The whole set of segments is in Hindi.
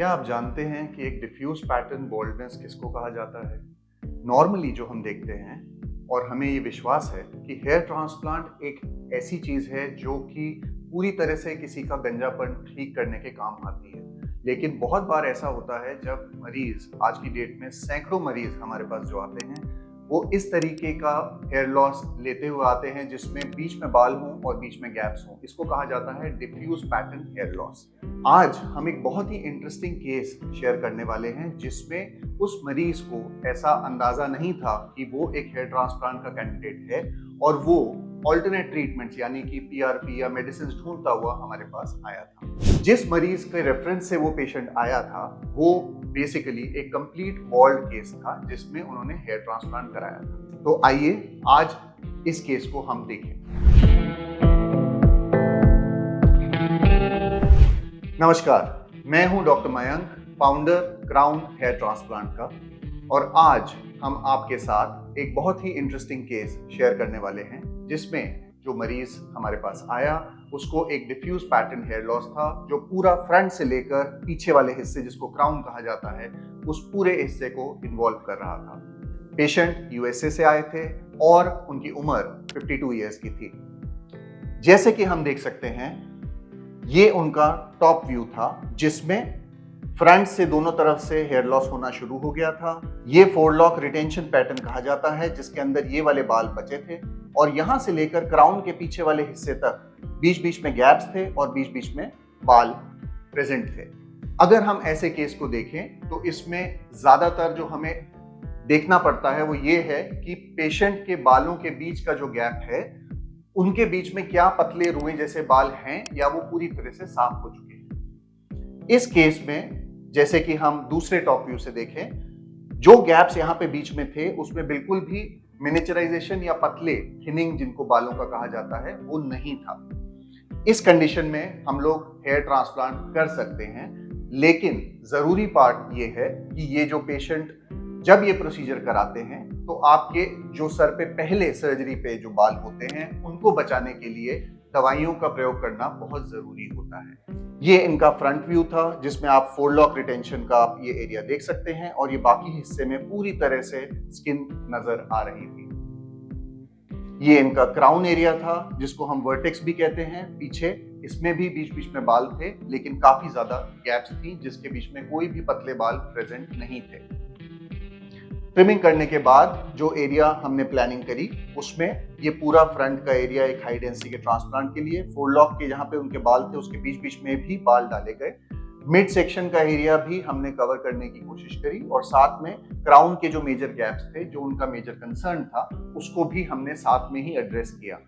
क्या आप जानते हैं कि एक डिफ्यूज पैटर्न बाल्डनेस किसको कहा जाता है? नॉर्मली जो हम देखते हैं और हमें ये विश्वास है कि हेयर ट्रांसप्लांट एक ऐसी चीज है जो कि पूरी तरह से किसी का गंजापन ठीक करने के काम आती है। लेकिन बहुत बार ऐसा होता है जब मरीज, आज की डेट में सैकड़ों मरीज हमारे पास जो आते हैं, वो इस तरीके का हेयर लॉस लेते हुए आते हैं जिसमें बीच में बाल हों और बीच में गैप्स हों। इसको कहा जाता है डिफ्यूज पैटर्न हेयर लॉस। आज हम एक बहुत ही इंटरेस्टिंग केस शेयर करने वाले हैं जिसमें उस मरीज को ऐसा अंदाजा नहीं था कि वो एक हेयर ट्रांसप्लांट का कैंडिडेट है और वो ऑल्टरनेट ट्रीटमेंट्स यानी कि पीआरपी या मेडिसिन ढूंढता हुआ हमारे पास आया था। जिस मरीज के रेफरेंस से वो पेशेंट आया था वो बेसिकली एक कंप्लीट बाल्ड केस था जिसमें उन्होंने हेयर ट्रांसप्लांट कराया था। तो आइए आज इस केस को हम देखें। नमस्कार, मैं हूं doctor Mayank, founder Crown Hair Transplant का, और आज हम आपके साथ एक बहुत ही इंटरेस्टिंग केस शेयर करने वाले हैं जिसमें जो मरीज हमारे पास आया उसको एक डिफ्यूज पैटर्न हेयर लॉस था जो पूरा फ्रंट से लेकर पीछे वाले हिस्से, जिसको क्राउन कहा जाता है, उस पूरे हिस्से को इन्वॉल्व कर रहा था। पेशेंट यूएसए से आए थे और उनकी उम्र 52 इयर्स की थी। जैसे कि हम देख सकते हैं, ये उनका टॉप व्यू था जिसमें फ्रंट से दोनों तरफ से हेयर लॉस होना शुरू हो गया था। ये फोरलॉक रिटेंशन पैटर्न कहा जाता है जिसके अंदर ये वाले बाल बचे थे और यहां से लेकर क्राउन के पीछे वाले हिस्से तक बीच बीच में गैप्स थे और बीच बीच में बाल प्रेजेंट थे। अगर हम ऐसे केस को देखें तो इसमें ज्यादातर जो हमें देखना पड़ता है वो ये है कि पेशेंट के बालों के बीच का जो गैप है उनके बीच में क्या पतले रुएं जैसे बाल हैं या वो पूरी तरह से साफ हो चुके हैं। इस केस में जैसे कि हम दूसरे टॉप व्यू से देखें, जो गैप्स यहाँ पे बीच में थे उसमें बिल्कुल भी मिनिचराइजेशन या पतले थिनिंग जिनको बालों का कहा जाता है वो नहीं था। इस कंडीशन में हम लोग हेयर ट्रांसप्लांट कर सकते हैं, लेकिन जरूरी पार्ट ये है कि ये जो पेशेंट जब ये प्रोसीजर कराते हैं तो आपके जो सर पे पहले सर्जरी पे जो बाल होते हैं उनको बचाने के लिए दवाइयों का प्रयोग करना बहुत जरूरी होता है। ये इनका फ्रंट व्यू था जिसमें आप फोरलॉक रिटेंशन का आप ये एरिया देख सकते हैं और ये बाकी हिस्से में पूरी तरह से स्किन नजर आ रही थी। ये इनका क्राउन एरिया था जिसको हम वर्टेक्स भी कहते हैं पीछे। इसमें भी बीच बीच में बाल थे लेकिन काफी ज्यादा गैप्स थी जिसके बीच में कोई भी पतले बाल प्रेजेंट नहीं थे। ट्रिमिंग करने के बाद जो एरिया हमने प्लानिंग करी उसमें ये पूरा फ्रंट का एरिया एक हाई डेंसिटी के ट्रांसप्लांट के लिए, फोरलॉक के जहां पे उनके बाल थे उसके बीच बीच में भी बाल डाले गए। मिड सेक्शन का एरिया भी हमने कवर करने की कोशिश करी और साथ में क्राउन के जो मेजर गैप्स थे, जो उनका मेजर कंसर्न था, उसको भी हमने साथ में ही एड्रेस किया।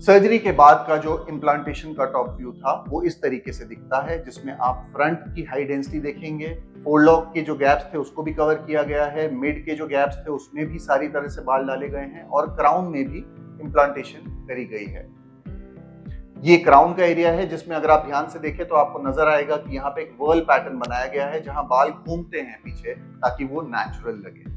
सर्जरी के बाद का जो इम्प्लांटेशन का टॉप व्यू था वो इस तरीके से दिखता है जिसमें आप फ्रंट की हाई डेंसिटी देखेंगे, फोरलॉक के जो गैप्स थे उसको भी कवर किया गया है, मिड के जो गैप्स थे उसमें भी सारी तरह से बाल डाले गए हैं और क्राउन में भी इम्प्लांटेशन करी गई है। ये क्राउन का एरिया है जिसमें अगर आप ध्यान से देखें तो आपको नजर आएगा कि यहाँ पे एक वर्ल पैटर्न बनाया गया है जहां बाल घूमते हैं पीछे ताकि वो नेचुरल लगे।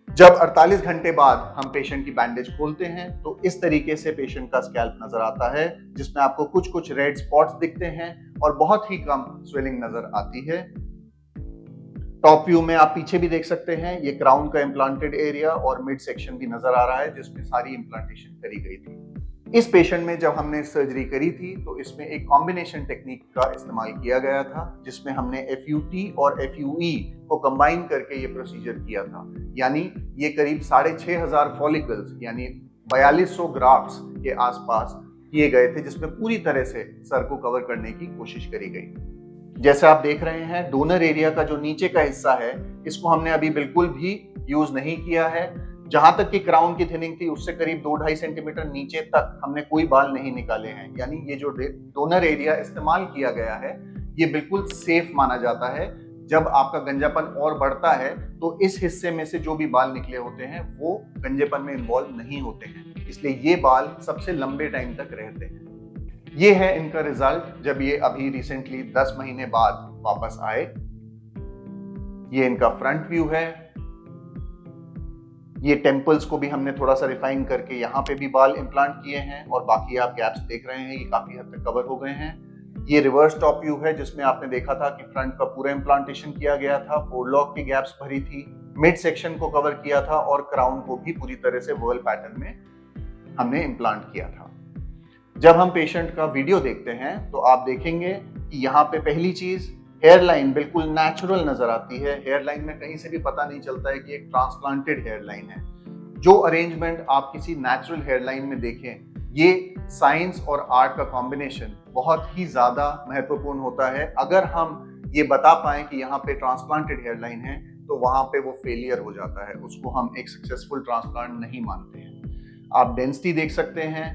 जब 48 घंटे बाद हम पेशेंट की बैंडेज खोलते हैं तो इस तरीके से पेशेंट का स्कैल्प नजर आता है जिसमें आपको कुछ कुछ रेड स्पॉट्स दिखते हैं और बहुत ही कम स्वेलिंग नजर आती है। टॉप व्यू में आप पीछे भी देख सकते हैं, ये क्राउन का इम्प्लांटेड एरिया और मिड सेक्शन भी नजर आ रहा है जिसमें सारी इम्प्लांटेशन करी गई थी। इस पेशेंट में जब हमने सर्जरी करी थी तो इसमें एक कॉम्बिनेशन टेक्निक का इस्तेमाल किया गया था जिसमें हमने FUT और FUE को कंबाइन करके ये प्रोसीजर किया था। यानी ये करीब 6500 फॉलिकल्स यानी 4200 ग्राफ्ट्स के आसपास किए गए थे जिसमें पूरी तरह से सर को कवर करने की कोशिश करी गई। जैसे आप देख रहे हैं, डोनर एरिया का जो नीचे का हिस्सा है इसको हमने अभी बिल्कुल भी यूज नहीं किया है। जहां तक कि क्राउन की थिनिंग थी उससे करीब 2-2.5 सेंटीमीटर नीचे तक हमने कोई बाल नहीं निकाले हैं। यानी ये जो डोनर एरिया इस्तेमाल किया गया है ये बिल्कुल सेफ माना जाता है। जब आपका गंजापन और बढ़ता है तो इस हिस्से में से जो भी बाल निकले होते हैं वो गंजेपन में इन्वॉल्व नहीं होते हैं, इसलिए ये बाल सबसे लंबे टाइम तक रहते हैं। ये है इनका रिजल्ट जब ये अभी रिसेंटली 10 महीने बाद वापस आए। ये इनका फ्रंट व्यू है। ये टेम्पल्स को भी हमने थोड़ा सा रिफाइन करके यहाँ पे भी बाल इम्प्लांट किए हैं और बाकी आप गैप्स देख रहे हैं ये काफी हद तक कवर हो गए हैं। ये रिवर्स टॉप व्यू है जिसमें आपने देखा था कि फ्रंट का पूरा इम्प्लांटेशन किया गया था, फोरलॉक की गैप्स भरी थी, मिड सेक्शन को कवर किया था और क्राउन को भी पूरी तरह से वर्ल पैटर्न में हमने इम्प्लांट किया था। जब हम पेशेंट का वीडियो देखते हैं तो आप देखेंगे कि यहाँ पे पहली चीज हेयर लाइन बिल्कुल नेचुरल नजर आती है। हेयर लाइन में कहीं से भी पता नहीं चलता है कि एक ट्रांसप्लांटेड हेयर लाइन है। जो अरेंजमेंट आप किसी नेचुरल हेयर लाइन में देखें, ये साइंस और आर्ट का कॉम्बिनेशन बहुत ही ज्यादा महत्वपूर्ण होता है। अगर हम ये बता पाए कि यहाँ पे ट्रांसप्लांटेड हेयर लाइन है तो वहां पे वो फेलियर हो जाता है, उसको हम एक सक्सेसफुल ट्रांसप्लांट नहीं मानते हैं। आप डेंसिटी देख सकते हैं,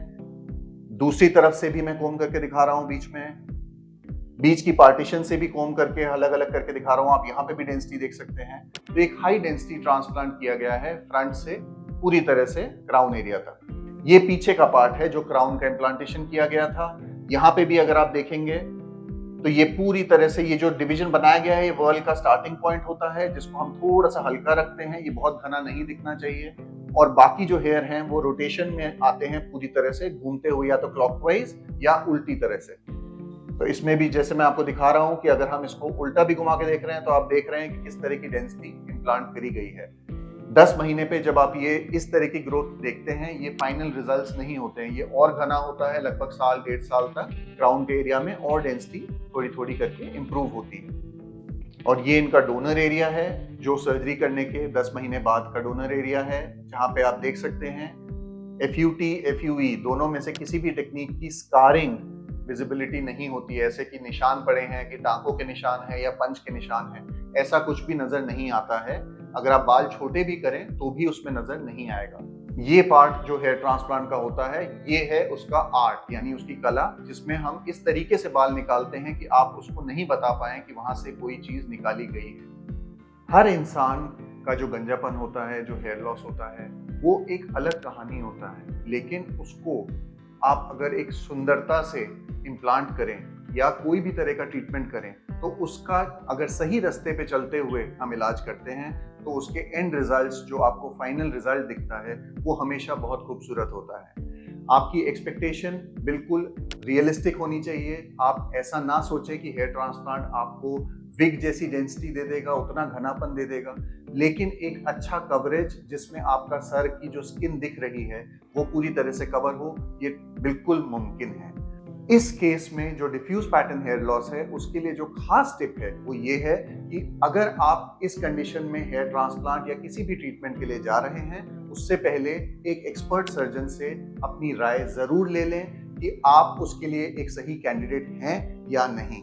दूसरी तरफ से भी मैं कोम करके दिखा रहा हूं, बीच की पार्टीशन से भी कोम करके अलग अलग करके दिखा रहा हूं। आप यहाँ पे भी डेंसिटी देख सकते हैं। तो एक हाई डेंसिटी ट्रांसप्लांट किया गया है फ्रंट से पूरी तरह से क्राउन एरिया तक। ये पीछे का पार्ट है जो क्राउन का इम्प्लांटेशन किया गया था। यहाँ पे भी अगर आप देखेंगे तो ये पूरी तरह से ये जो डिवीजन बनाया गया है, ये वर्ल का स्टार्टिंग पॉइंट होता है जिसको हम थोड़ा सा हल्का रखते हैं। ये बहुत घना नहीं दिखना चाहिए और बाकी जो हेयर हैं वो रोटेशन में आते हैं पूरी तरह से घूमते हुए, या तो क्लॉकवाइज या उल्टी तरह से। तो इसमें भी जैसे मैं आपको दिखा रहा हूं कि अगर हम इसको उल्टा भी घुमा के देख रहे हैं तो आप देख रहे हैं कि किस तरह की डेंसिटी इम्प्लांट करी गई है। 10 महीने पे जब आप ये इस तरह की ग्रोथ देखते हैं, ये फाइनल रिजल्ट्स नहीं होते हैं, ये और घना होता है। लगभग साल 1.5 साल तक क्राउन के एरिया में और डेंसिटी थोड़ी थोड़ी करके इम्प्रूव होती है। और ये इनका डोनर एरिया है जो सर्जरी करने के 10 महीने बाद का डोनर एरिया है, जहाँ पे आप देख सकते हैं FUT, FUE दोनों में से किसी भी टेक्निक की स्कारिंग विजिबिलिटी नहीं होती है। ऐसे कि निशान पड़े हैं, कि टांकों के निशान है या पंच के निशान है, ऐसा कुछ भी नजर नहीं आता है। अगर आप बाल छोटे भी करें तो भी उसमें नजर नहीं आएगा। ये पार्ट जो हेयर ट्रांसप्लांट का होता है, ये है उसका आर्ट यानी उसकी कला, जिसमें हम इस तरीके से बाल निकालते हैं कि आप उसको नहीं बता पाए कि वहां से कोई चीज निकाली गई है। हर इंसान का जो गंजापन होता है, जो हेयर लॉस होता है, वो एक अलग कहानी होता है। लेकिन उसको आप अगर एक सुंदरता से इम्प्लांट करें या कोई भी तरह का ट्रीटमेंट करें तो उसका अगर सही रास्ते पे चलते हुए हम इलाज करते हैं तो उसके एंड रिजल्ट्स, जो आपको फाइनल रिजल्ट दिखता है, वो हमेशा बहुत खूबसूरत होता है। आपकी एक्सपेक्टेशन बिल्कुल रियलिस्टिक होनी चाहिए। आप ऐसा ना सोचें कि हेयर ट्रांसप्लांट आपको विग जैसी डेंसिटी दे देगा, उतना घनापन दे देगा, लेकिन एक अच्छा कवरेज जिसमें आपका सर की जो स्किन दिख रही है वो पूरी तरह से कवर हो, ये बिल्कुल मुमकिन है। इस केस में जो डिफ्यूज पैटर्न हेयर लॉस है, उसके लिए जो खास टिप है वो ये है कि अगर आप इस कंडीशन में हेयर ट्रांसप्लांट या किसी भी ट्रीटमेंट के लिए जा रहे हैं, उससे पहले एक एक्सपर्ट सर्जन से अपनी राय जरूर ले लें कि आप उसके लिए एक सही कैंडिडेट हैं या नहीं।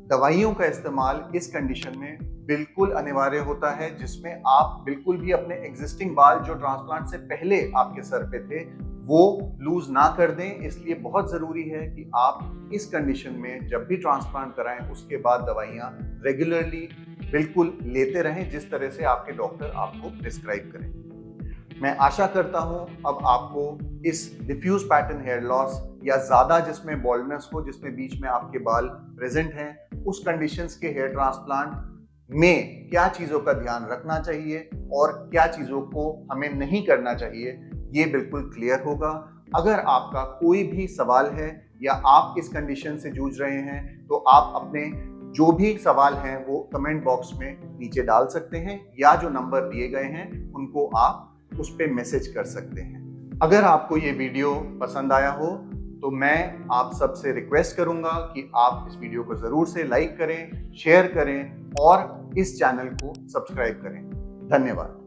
दवाइयों का इस्तेमाल इस कंडीशन में बिल्कुल अनिवार्य होता है, जिसमें आप बिल्कुल भी अपने एग्जिस्टिंग बाल जो ट्रांसप्लांट से पहले आपके सर पे थे वो लूज ना कर दें। इसलिए बहुत जरूरी है कि आप इस कंडीशन में जब भी ट्रांसप्लांट कराएं उसके बाद दवाइयां रेगुलरली बिल्कुल लेते रहें, जिस तरह से आपके डॉक्टर आपको प्रिस्क्राइब करें। मैं आशा करता हूं अब आपको इस डिफ्यूज पैटर्न हेयर लॉस या ज्यादा जिसमें बॉल्डनेस हो, जिसमें बीच में आपके बाल प्रेजेंट हैं, उस कंडीशंस के हेयर ट्रांसप्लांट में क्या चीजों का ध्यान रखना चाहिए और क्या चीजों को हमें नहीं करना चाहिए, ये बिल्कुल क्लियर होगा। अगर आपका कोई भी सवाल है या आप इस कंडीशन से जूझ रहे हैं तो आप अपने जो भी सवाल हैं वो कमेंट बॉक्स में नीचे डाल सकते हैं, या जो नंबर दिए गए हैं उनको आप उस पर मैसेज कर सकते हैं। अगर आपको ये वीडियो पसंद आया हो तो मैं आप सबसे रिक्वेस्ट करूंगा कि आप इस वीडियो को जरूर से लाइक करें, शेयर करें और इस चैनल को सब्सक्राइब करें। धन्यवाद।